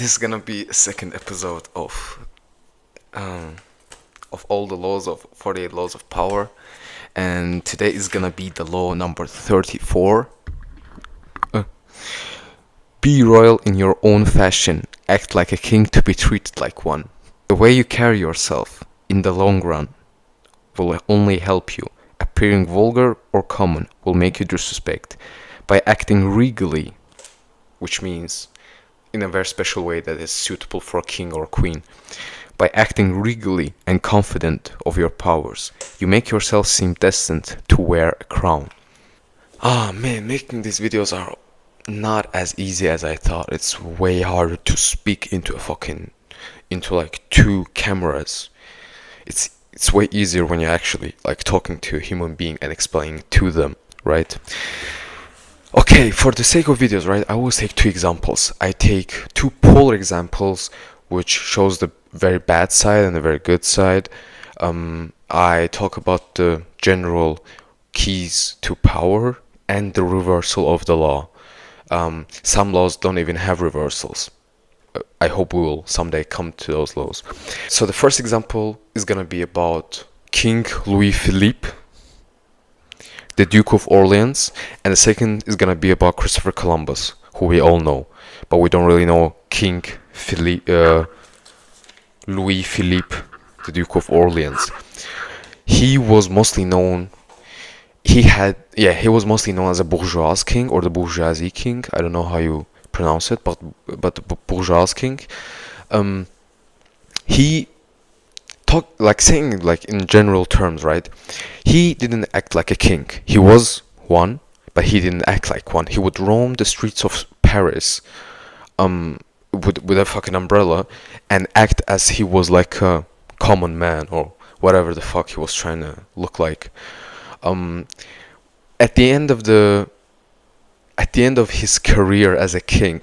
This is gonna be a second episode um of all the laws of 48 laws of power, and today is gonna be the law number 34. Uh, be royal in your own fashion. Act like a king to be treated like one. The way you carry yourself in the long run will only help you. Appearing vulgar or common will make you disrespect. By acting regally, which means in a very special way that is suitable for a king or queen. By acting regally and confident of your powers, you make yourself seem destined to wear a crown. Ah man, making these videos are not as easy as I thought. It's way harder to speak into like two cameras. It's way easier when you're actually like talking to a human being and explaining to them, right? Okay, for the sake of videos, right, I always take two examples. I take two polar examples, which shows the very bad side and the very good side. I talk about the general keys to power and the reversal of the law. Some laws don't even have reversals. I hope we will someday come to those laws. So the first example is gonna be about King Louis Philippe, the Duke of Orleans, and the second is gonna be about Christopher Columbus, who we all know, but we don't really know King Louis Philippe, the Duke of Orleans. He was mostly known. He was mostly known as a bourgeois king or the bourgeoisie king. I don't know how you pronounce it, but the bourgeois king. He talk like saying like in general terms, right? He didn't act like a king. He was one, but he didn't act like one. He would roam the streets of Paris, with a fucking umbrella and act as he was like a common man or whatever the fuck he was trying to look like. Um, at the end of his career as a king,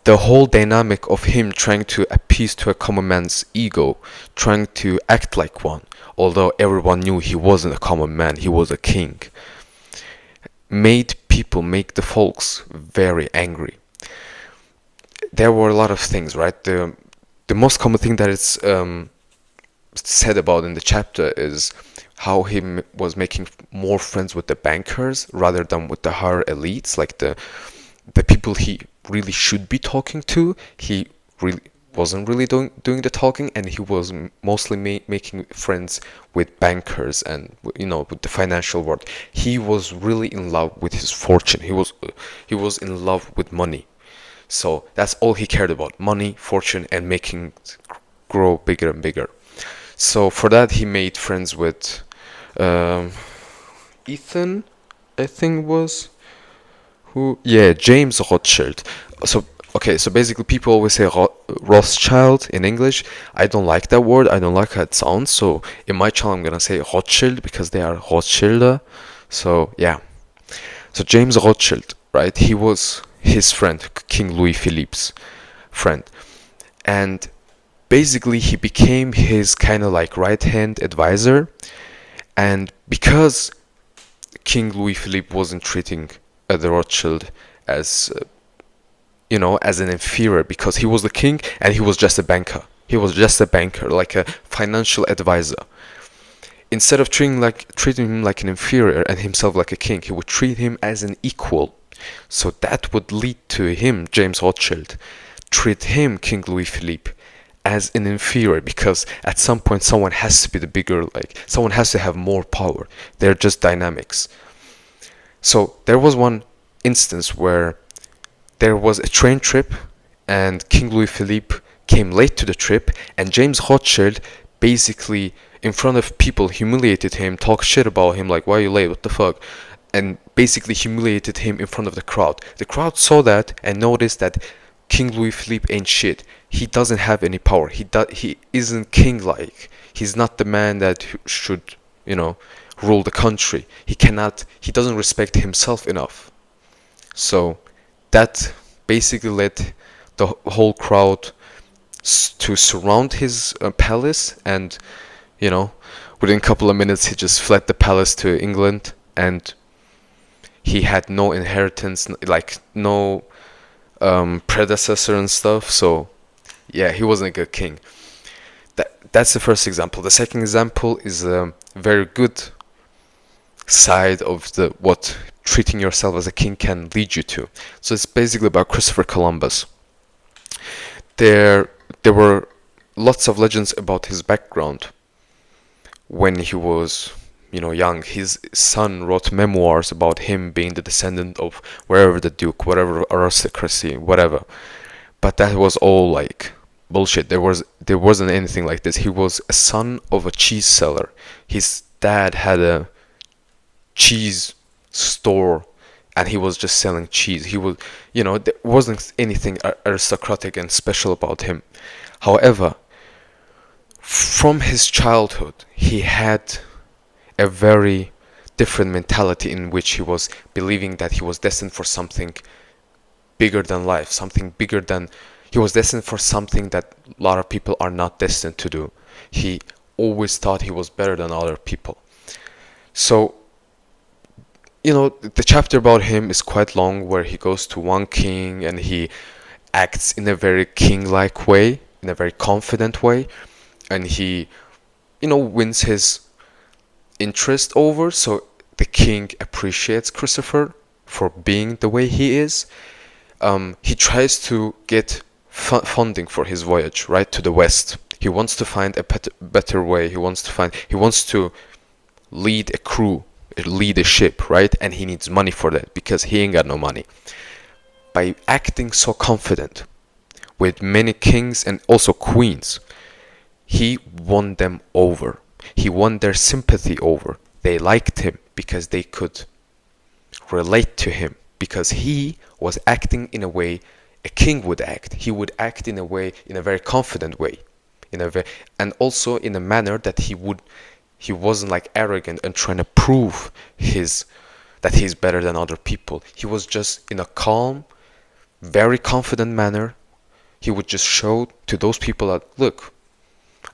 the whole dynamic of him trying to appease to a common man's ego, trying to act like one, although everyone knew he wasn't a common man, he was a king, made the folks very angry. There were a lot of things, right? The most common thing that it's said about in the chapter is how he was making more friends with the bankers rather than with the higher elites, like the people he really should be talking to. He really wasn't really doing the talking, and he was mostly making friends with bankers and with the financial world. He was really in love with his fortune. He was in love with money. So that's all he cared about: money, fortune, and making it grow bigger and bigger. So for that, he made friends with Ethan, I think was who? Yeah, James Rothschild. So okay, so basically, people always say Rothschild in English. I don't like that word. I don't like how it sounds. So in my channel, I'm gonna say Rothschild because they are Rothschilder. So yeah. So James Rothschild, right? He was his friend, King Louis Philippe's friend, and basically he became his kind of like right hand advisor. And because King Louis Philippe wasn't treating the Rothschild as as an inferior, because he was the king and he was just a banker. He was just a banker, like a financial advisor. Instead of treating him like an inferior and himself like a king, he would treat him as an equal. So that would lead to him, James Rothschild, treat him, King Louis Philippe, as an inferior, because at some point someone has to be the bigger, like someone has to have more power. They're just dynamics. So there was one instance where there was a train trip and King Louis Philippe came late to the trip, and James Rothschild basically in front of people humiliated him, talked shit about him, like, why are you late, what the fuck, and basically humiliated him in front of the crowd. The crowd saw that and noticed that King Louis Philippe ain't shit. He doesn't have any power. He isn't king-like. He's not the man that should, rule the country. He doesn't respect himself enough. So that basically led the whole crowd to surround his palace, and within a couple of minutes he just fled the palace to England, and he had no inheritance, like no predecessor and stuff. So yeah, he wasn't a good king. That's the first example. The second example is a very good side of the what treating yourself as a king can lead you to. So it's basically about Christopher Columbus. There were lots of legends about his background when he was, young. His son wrote memoirs about him being the descendant of wherever the duke, whatever aristocracy, whatever. But that was all like bullshit. There wasn't anything like this. He was a son of a cheese seller. His dad had a cheese store and he was just selling cheese. There wasn't anything aristocratic and special about him. However, from his childhood, he had a very different mentality in which he was believing that he was destined for something bigger than life, something bigger than he was destined for something that a lot of people are not destined to do. He always thought he was better than other people. So, the chapter about him is quite long, where he goes to one king and he acts in a very king-like way, in a very confident way, and he, wins his interest over. So the king appreciates Christopher for being the way he is. He tries to get funding for his voyage, right, to the west. He wants to find a better way. He wants to lead a crew, lead a ship, right? And he needs money for that because he ain't got no money. By acting so confident with many kings and also queens, he won them over. He won their sympathy over. They liked him because they could relate to him, because he was acting in a way a king would act. He would act in a very confident way, and also in a manner that he wasn't like arrogant and trying to prove that he's better than other people. He was just in a calm, very confident manner. He would just show to those people that, look,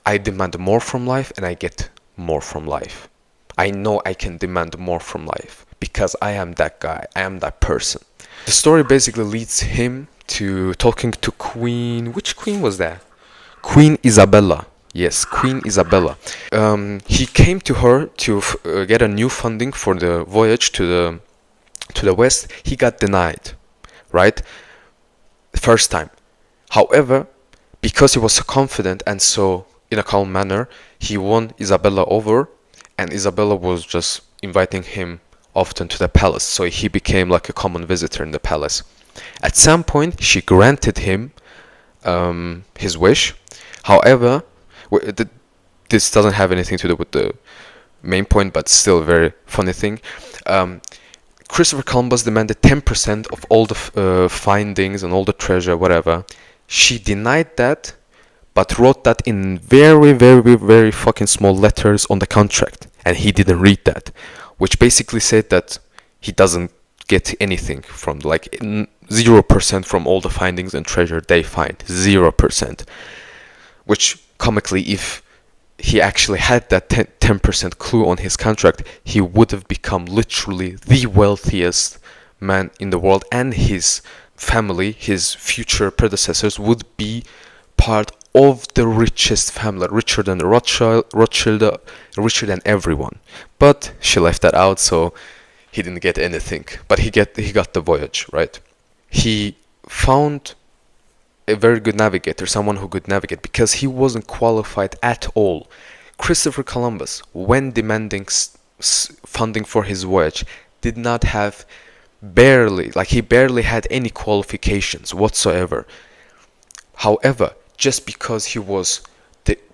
I demand more from life and I get more from life. I know I can demand more from life because I am that guy. I am that person. The story basically leads him to talking to which queen was that? Queen Isabella. Yes, Queen Isabella. He came to her to get a new funding for the voyage to the west. He got denied, right? First time. However, because he was so confident and so in a calm manner, he won Isabella over, and Isabella was just inviting him often to the palace, so he became like a common visitor in the palace. At some point, she granted him his wish. However, this doesn't have anything to do with the main point, but still a very funny thing. Christopher Columbus demanded 10% of all the findings and all the treasure, whatever. She denied that, but wrote that in very, very, very fucking small letters on the contract, and he didn't read that, which basically said that he doesn't get anything from 0% from all the findings and treasure they find. 0%. Which comically, if he actually had that 10% clue on his contract, he would have become literally the wealthiest man in the world, and his family, his future predecessors, would be part of the richest family, richer than Rothschild, richer than everyone. But she left that out, so he didn't get anything. But he got the voyage, right? He found a very good navigator, someone who could navigate, because he wasn't qualified at all. Christopher Columbus, when demanding funding for his voyage, did not have he barely had any qualifications whatsoever. However, just because he was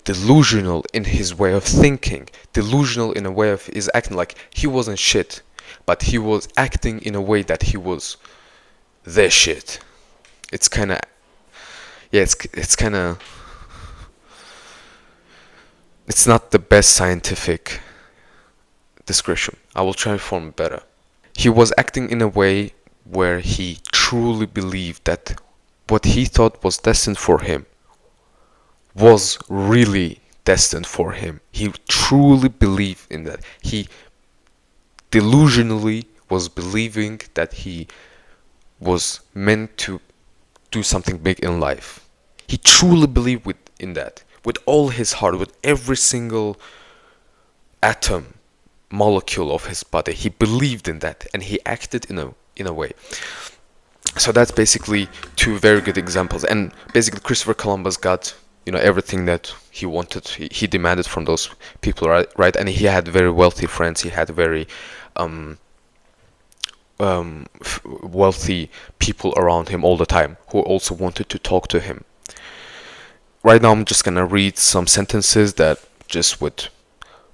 delusional in his way of thinking, delusional in a way of his acting, like he wasn't shit, but he was acting in a way that he was the shit. It's kind of, yeah, it's kind of, it's not the best scientific description. I will try to form it better. He was acting in a way where he truly believed that what he thought was destined for him was really destined for him. He truly believed in that. He delusionally was believing that he was meant to do something big in life. He truly believed in that. With all his heart, with every single atom, molecule of his body. He believed in that and he acted in a way. So that's basically two very good examples. And basically Christopher Columbus got, everything that he wanted. He demanded from those people, right? And he had very wealthy friends. He had very wealthy people around him all the time who also wanted to talk to him. Right now I'm just gonna read some sentences that just would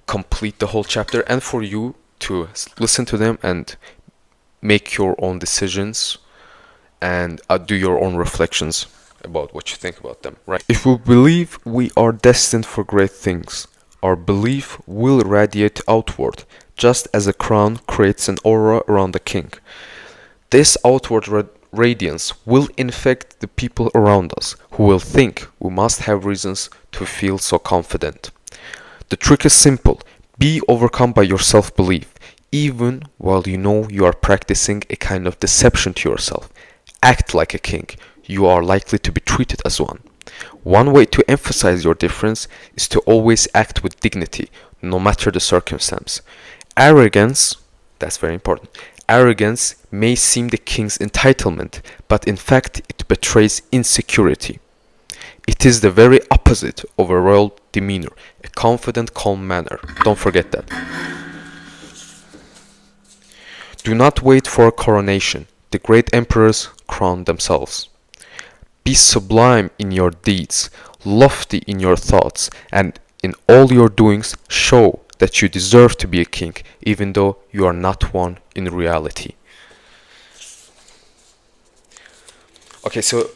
complete the whole chapter, and for you to listen to them and make your own decisions and do your own reflections about what you think about them, right? If we believe we are destined for great things, our belief will radiate outward, just as a crown creates an aura around a king. This outward radiance will infect the people around us, who will think we must have reasons to feel so confident. The trick is simple. Be overcome by your self-belief, even while you know you are practicing a kind of deception to yourself. Act like a king. You are likely to be treated as one. One way to emphasize your difference is to always act with dignity, no matter the circumstance. Arrogance, that's very important. Arrogance may seem the king's entitlement, but in fact it betrays insecurity. It is the very opposite of a royal demeanor, a confident, calm manner. Don't forget that. Do not wait for a coronation. The great emperors crown themselves. Be sublime in your deeds, lofty in your thoughts, and in all your doings show that you deserve to be a king, even though you are not one in reality. Okay, so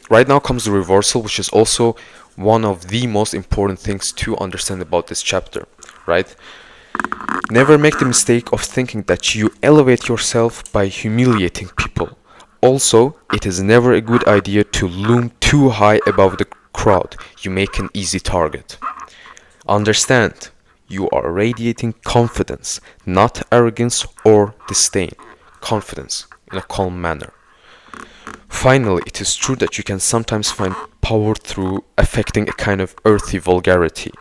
right now comes the reversal, which is also one of the most important things to understand about this chapter, right? Never make the mistake of thinking that you elevate yourself by humiliating people. Also, it is never a good idea to loom too high above the crowd. You make an easy target. Understand, you are radiating confidence, not arrogance or disdain. Confidence in a calm manner. Finally, it is true that you can sometimes find power through affecting a kind of earthy vulgarity,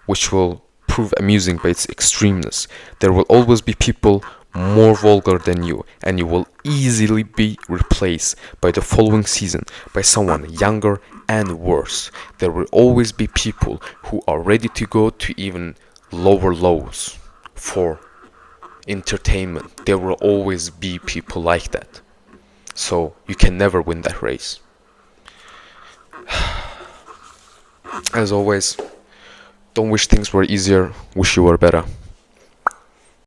which will prove amusing by its extremeness. There will always be people more vulgar than you, and you will easily be replaced by the following season by someone younger and worse. There will always be people who are ready to go to even lower lows for entertainment. There will always be people like that. So you can never win that race. As always, don't wish things were easier, wish you were better.